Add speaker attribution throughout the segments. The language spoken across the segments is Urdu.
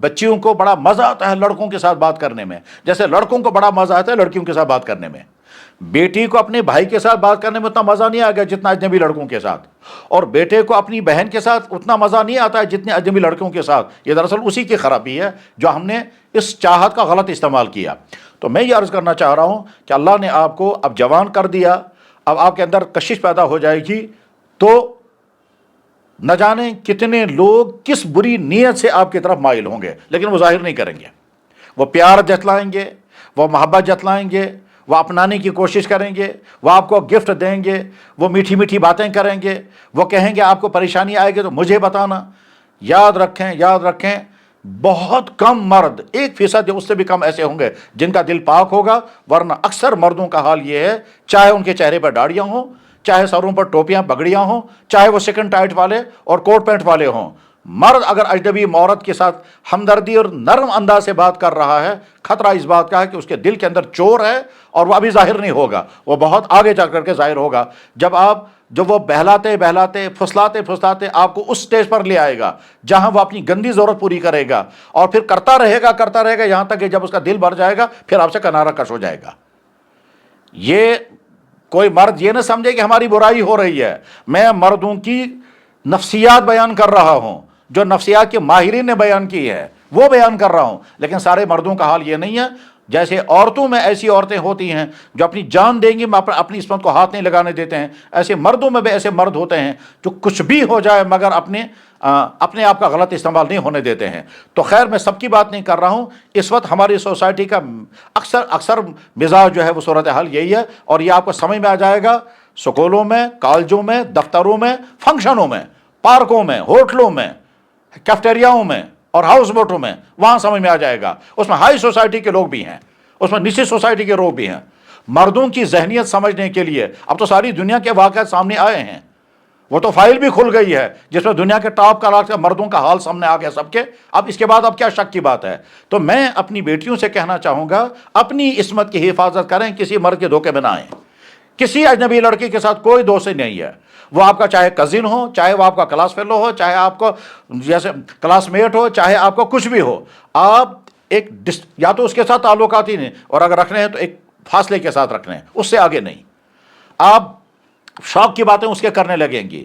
Speaker 1: بچیوں کو بڑا مزہ آتا ہے لڑکوں کے ساتھ بات کرنے میں، جیسے لڑکوں کو بڑا مزہ آتا ہے لڑکیوں کے ساتھ بات کرنے میں۔ بیٹی کو اپنے بھائی کے ساتھ بات کرنے میں اتنا مزہ نہیں آ گیا جتنا اجنبی لڑکوں کے ساتھ، اور بیٹے کو اپنی بہن کے ساتھ اتنا مزہ نہیں آتا ہے جتنے اجنبی لڑکوں کے ساتھ۔ یہ دراصل اسی کی خرابی ہے جو ہم نے اس چاہت کا غلط استعمال کیا۔ تو میں یہ عرض کرنا چاہ رہا ہوں کہ اللہ نے آپ کو اب جوان کر دیا، اب آپ کے اندر کشش پیدا ہو جائے گی، تو نہ جانے کتنے لوگ کس بری نیت سے آپ کی طرف مائل ہوں گے، لیکن وہ ظاہر نہیں کریں گے۔ وہ پیار جتلائیں گے، وہ محبت جتلائیں گے، وہ اپنانے کی کوشش کریں گے، وہ آپ کو گفٹ دیں گے، وہ میٹھی میٹھی باتیں کریں گے، وہ کہیں گے آپ کو پریشانی آئے گی تو مجھے بتانا۔ یاد رکھیں، یاد رکھیں، بہت کم مرد، 1% یا اس سے بھی کم ایسے ہوں گے جن کا دل پاک ہوگا، ورنہ اکثر مردوں کا حال یہ ہے، چاہے ان کے چہرے پر داڑیاں ہوں، چاہے سروں پر ٹوپیاں پگڑیاں ہوں، چاہے وہ سکن ٹائٹ والے اور کوٹ پینٹ والے ہوں، مرد اگر اجنبی عورت کے ساتھ ہمدردی اور نرم انداز سے بات کر رہا ہے، خطرہ اس بات کا ہے کہ اس کے دل کے اندر چور ہے، اور وہ ابھی ظاہر نہیں ہوگا، وہ بہت آگے جا کر کے ظاہر ہوگا، جب وہ بہلاتے بہلاتے پھسلاتے پھسلاتے آپ کو اس سٹیج پر لے آئے گا جہاں وہ اپنی گندی ضرورت پوری کرے گا، اور پھر کرتا رہے گا یہاں تک کہ جب اس کا دل بھر جائے گا پھر آپ سے کنارہ کش ہو جائے گا۔ یہ کوئی مرد یہ نہ سمجھے کہ ہماری برائی ہو رہی ہے، میں مردوں کی نفسیات بیان کر رہا ہوں، جو نفسیات کے ماہرین نے بیان کی ہے وہ بیان کر رہا ہوں، لیکن سارے مردوں کا حال یہ نہیں ہے۔ جیسے عورتوں میں ایسی عورتیں ہوتی ہیں جو اپنی جان دیں گی اپنی عصمت کو ہاتھ نہیں لگانے دیتے ہیں، ایسے مردوں میں بھی ایسے مرد ہوتے ہیں جو کچھ بھی ہو جائے مگر اپنے آپ کا غلط استعمال نہیں ہونے دیتے ہیں۔ تو خیر، میں سب کی بات نہیں کر رہا ہوں، اس وقت ہماری سوسائٹی کا اکثر مزاج جو ہے وہ صورتحال یہی ہے، اور یہ آپ کو سمجھ میں آ جائے گا سکولوں میں، کالجوں میں، دفتروں میں، فنکشنوں میں، پارکوں میں، ہوٹلوں میں، کیفٹیریاؤں میں اور ہاؤس بوٹوں میں، وہاں سمجھ میں آ جائے گا۔ اس میں ہائی سوسائٹی کے لوگ بھی ہیں، اس میں نچلی سوسائٹی کے لوگ بھی ہیں۔ مردوں کی ذہنیت سمجھنے کے لیے اب تو ساری دنیا کے واقعات سامنے آئے ہیں، وہ تو فائل بھی کھل گئی ہے جس میں دنیا کے ٹاپ کا مردوں کا حال سامنے آ گیا سب کے۔ اب اس کے بعد اب کیا شک کی بات ہے؟ تو میں اپنی بیٹیوں سے کہنا چاہوں گا، اپنی عصمت کی حفاظت کریں، کسی مرد کے دھوکے میں نہ آئیں۔ کسی اجنبی لڑکی کے ساتھ کوئی دوستی نہیں ہے، وہ آپ کا چاہے کزن ہو، چاہے وہ آپ کا کلاس فیلو ہو، چاہے آپ کو جیسے کلاس میٹ ہو، چاہے آپ کو کچھ بھی ہو، آپ یا تو اس کے ساتھ تعلقات ہی نہیں، اور اگر رکھنے ہیں تو ایک فاصلے کے ساتھ رکھنے ہیں، اس سے آگے نہیں۔ آپ شوق کی باتیں اس کے کرنے لگیں گی،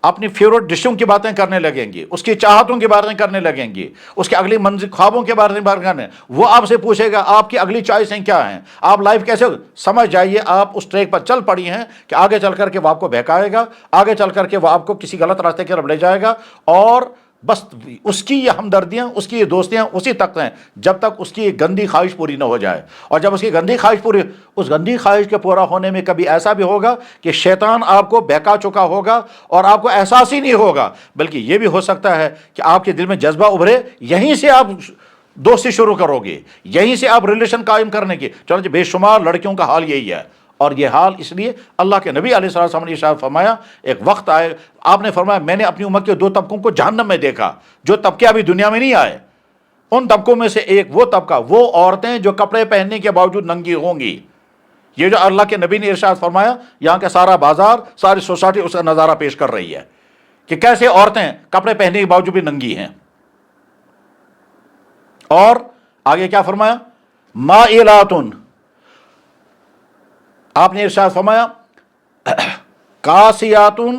Speaker 1: اپنی فیوریٹ ڈشوں کی باتیں کرنے لگیں گی، اس کی چاہتوں کی باتیں کرنے لگیں گی، اس کے اگلی منزل خوابوں کے بارے میں بات کرنے، وہ آپ سے پوچھے گا آپ کی اگلی چوائسیں کیا ہیں، آپ لائف کیسے سمجھ جائیے آپ اس ٹریک پر چل پڑی ہیں کہ آگے چل کر کے وہ آپ کو بہکائے گا، آگے چل کر کے وہ آپ کو کسی غلط راستے کی طرف لے جائے گا، اور بس اس کی یہ ہمدردیاں، اس کی یہ دوستیاں اسی تک ہیں جب تک اس کی ایک گندی خواہش پوری نہ ہو جائے، اور جب اس کی گندی خواہش پوری، اس گندی خواہش کے پورا ہونے میں کبھی ایسا بھی ہوگا کہ شیطان آپ کو بہکا چکا ہوگا اور آپ کو احساس ہی نہیں ہوگا، بلکہ یہ بھی ہو سکتا ہے کہ آپ کے دل میں جذبہ ابھرے، یہیں سے آپ دوستی شروع کرو گے، یہیں سے آپ ریلیشن قائم کرنے کی۔ چنانچہ بے شمار لڑکیوں کا حال یہی ہے، اور یہ حال اس لیے اللہ کے نبی علیہ الصلوۃ والسلام نے ارشاد فرمایا، ایک وقت آئے، آپ نے فرمایا میں نے اپنی امت کے 2 طبقوں کو جہنم میں دیکھا، جو طبقے ابھی دنیا میں نہیں آئے۔ ان طبقوں میں سے ایک وہ طبقہ، وہ عورتیں جو کپڑے پہننے کے باوجود ننگی ہوں گی۔ یہ جو اللہ کے نبی نے ارشاد فرمایا، یہاں کا سارا بازار، ساری سوسائٹی اس کا نظارہ پیش کر رہی ہے کہ کیسے عورتیں کپڑے پہننے کے باوجود بھی ننگی ہیں۔ اور آگے کیا فرمایا؟ مائلاتن، آپ نے ارشاد فرمایا کاسیاتن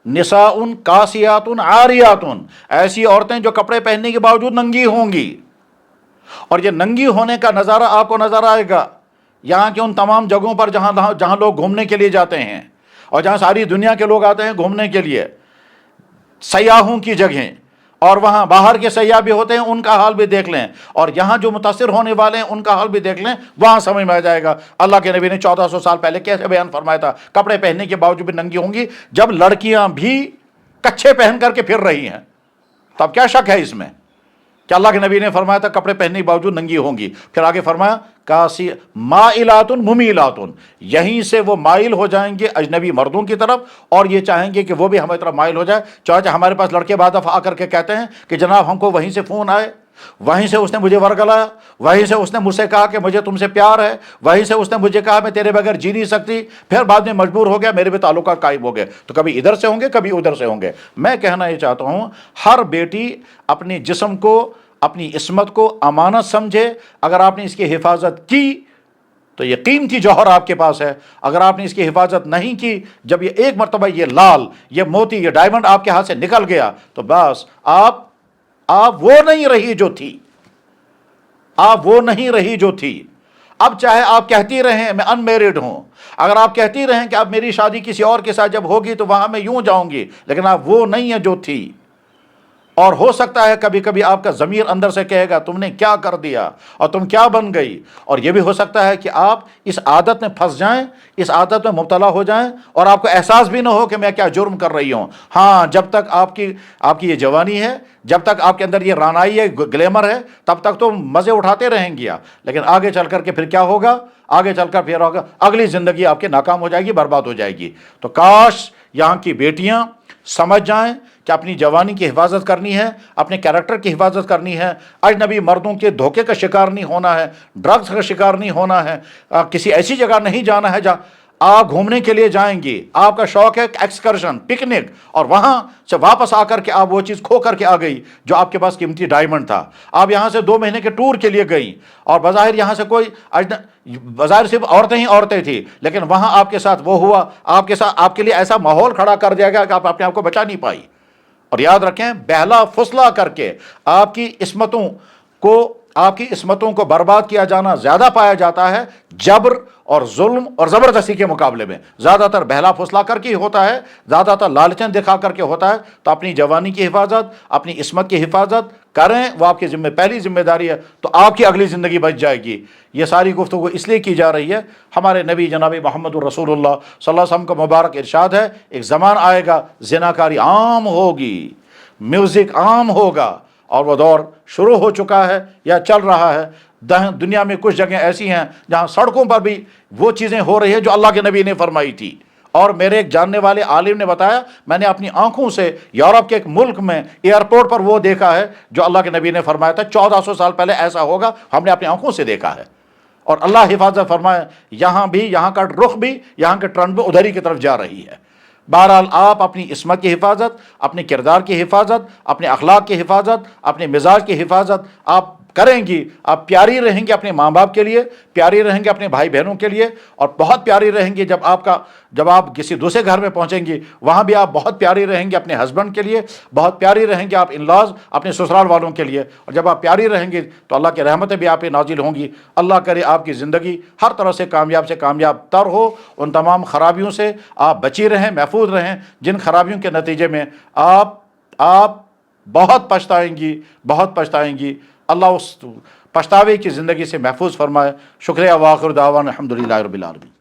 Speaker 1: نساؤن کاسیاتن عاریاتن، ایسی عورتیں جو کپڑے پہننے کے باوجود ننگی ہوں گی، اور یہ ننگی ہونے کا نظارہ آپ کو نظر آئے گا یہاں کے ان تمام جگہوں پر جہاں لوگ گھومنے کے لیے جاتے ہیں، اور جہاں ساری دنیا کے لوگ آتے ہیں گھومنے کے لیے، سیاحوں کی جگہیں، اور وہاں باہر کے سیاح بھی ہوتے ہیں، ان کا حال بھی دیکھ لیں، اور یہاں جو متاثر ہونے والے ہیں ان کا حال بھی دیکھ لیں، وہاں سمجھ میں آ جائے گا اللہ کے نبی نے 1400 سال پہلے کیسے بیان فرمایا تھا کپڑے پہننے کے باوجود بھی ننگی ہوں گی۔ جب لڑکیاں بھی کچھے پہن کر کے پھر رہی ہیں تو اب کیا شک ہے اس میں کہ اللہ کے نبی نے فرمایا تھا کپڑے پہننے کے باوجود ننگی ہوں گی؟ پھر آگے فرمایا کاسی مائلاتن ممیلاتن، یہیں سے وہ مائل ہو جائیں گے اجنبی مردوں کی طرف، اور یہ چاہیں گے کہ وہ بھی ہماری طرف مائل ہو جائے۔ چاہے ہمارے پاس لڑکے بعد دفعہ آ کر کے کہتے ہیں کہ جناب ہم کو وہیں سے فون آئے، وہیں سے اس نے مجھے ورگلایا، وہیں سے اس نے مجھ سے کہا کہ مجھے تم سے پیار ہے، وہیں سے اس نے مجھے کہا میں تیرے بغیر جی نہیں سکتی، پھر بعد میں مجبور ہو گیا، میرے بھی تعلقات قائم ہو گئے۔ تو کبھی ادھر سے ہوں گے، کبھی ادھر سے ہوں گے۔ میں کہنا یہ چاہتا ہوں، ہر بیٹی اپنے جسم کو اپنی عصمت کو امانت سمجھے. اگر آپ نے اس کی حفاظت کی تو یہ قیمتی جوہر آپ کے پاس ہے. اگر آپ نے اس کی حفاظت نہیں کی، جب یہ ایک مرتبہ یہ لال، یہ موتی، یہ ڈائمنڈ آپ کے ہاتھ سے نکل گیا تو بس آپ وہ نہیں رہی جو تھی. آپ وہ نہیں رہی جو تھی. اب چاہے آپ کہتی رہیں میں ان میرڈ ہوں، اگر آپ کہتی رہیں کہ اب میری شادی کسی اور کے ساتھ جب ہوگی تو وہاں میں یوں جاؤں گی، لیکن آپ وہ نہیں ہے جو تھی. اور ہو سکتا ہے کبھی کبھی آپ کا ضمیر اندر سے کہے گا تم نے کیا کر دیا اور تم کیا بن گئی. اور یہ بھی ہو سکتا ہے کہ آپ اس عادت میں پھنس جائیں، اس عادت میں مبتلا ہو جائیں اور آپ کو احساس بھی نہ ہو کہ میں کیا جرم کر رہی ہوں. ہاں، جب تک آپ کی یہ جوانی ہے، جب تک آپ کے اندر یہ رانائی ہے، گلیمر ہے، تب تک تو مزے اٹھاتے رہیں گے. لیکن آگے چل کر کے پھر کیا ہوگا؟ آگے چل کر پھر ہوگا اگلی زندگی آپ کی ناکام ہو جائے گی، برباد ہو جائے گی. تو کاش یہاں کی بیٹیاں سمجھ جائیں کہ اپنی جوانی کی حفاظت کرنی ہے، اپنے کیریکٹر کی حفاظت کرنی ہے، اجنبی مردوں کے دھوکے کا شکار نہیں ہونا ہے، ڈرگز کا شکار نہیں ہونا ہے، کسی ایسی جگہ نہیں جانا ہے جہاں آپ گھومنے کے لیے جائیں گی، آپ کا شوق ہے ایکسکرشن، پکنک، اور وہاں سے واپس آ کر کے آپ وہ چیز کھو کر کے آ گئی جو آپ کے پاس قیمتی ڈائمنڈ تھا. آپ یہاں سے 2 مہینے کے ٹور کے لیے گئی اور بظاہر یہاں سے بظاہر صرف عورتیں ہی عورتیں تھیں، لیکن وہاں آپ کے ساتھ وہ ہوا، آپ کے لیے ایسا ماحول کھڑا کر دیا گیا کہ آپ اپنے آپ کو بچا نہیں پائی. اور یاد رکھیں، بہلا فسلا کر کے آپ کی عصمتوں کو برباد کیا جانا زیادہ پایا جاتا ہے جبر اور ظلم اور زبردستی کے مقابلے میں. زیادہ تر بہلا فسلا کر کے ہوتا ہے، زیادہ تر لالچیں دکھا کر کے ہوتا ہے. تو اپنی جوانی کی حفاظت، اپنی عصمت کی حفاظت کریں، وہ آپ کی پہلی ذمہ داری ہے، تو آپ کی اگلی زندگی بچ جائے گی. یہ ساری گفتگو اس لیے کی جا رہی ہے، ہمارے نبی جناب محمد الرسول اللہ صلی اللہ علیہ وسلم کا مبارک ارشاد ہے، ایک زمان آئے گا زناکاری عام ہوگی، میوزک عام ہوگا، اور وہ دور شروع ہو چکا ہے یا چل رہا ہے. دنیا میں کچھ جگہیں ایسی ہیں جہاں سڑکوں پر بھی وہ چیزیں ہو رہی ہیں جو اللہ کے نبی نے فرمائی تھی. اور میرے ایک جاننے والے عالم نے بتایا، میں نے اپنی آنکھوں سے یورپ کے ایک ملک میں ایئرپورٹ پر وہ دیکھا ہے جو اللہ کے نبی نے فرمایا تھا 1400 سال پہلے ایسا ہوگا، ہم نے اپنی آنکھوں سے دیکھا ہے. اور اللہ حفاظت فرمائے، یہاں کا رخ بھی، یہاں کے ٹرنڈ بھی ادھر ہی کی طرف جا رہی ہے. بہرحال آپ اپنی عصمت کی حفاظت، اپنے کردار کی حفاظت، اپنے اخلاق کی حفاظت، اپنے مزاج کی حفاظت آپ کریں گی. آپ پیاری رہیں گے اپنے ماں باپ کے لیے، پیاری رہیں گے اپنے بھائی بہنوں کے لیے، اور بہت پیاری رہیں گی جب آپ کسی دوسرے گھر میں پہنچیں گی، وہاں بھی آپ بہت پیاری رہیں گے اپنے ہسبینڈ کے لیے، بہت پیاری رہیں گے آپ ان لاز اپنے سسرال والوں کے لیے. اور جب آپ پیاری رہیں گے تو اللہ کی رحمتیں بھی آپ پہ نازل ہوں گی. اللہ کرے آپ کی زندگی ہر طرح سے کامیاب تر ہو، ان تمام خرابیوں سے آپ بچی رہیں، محفوظ رہیں جن خرابیوں کے نتیجے میں آپ بہت پچھتائیں گی. اللہ اس پچھتاوے کی زندگی سے محفوظ فرمائے. شکریہ. واخر دعوانا الحمدللہ رب العالمین.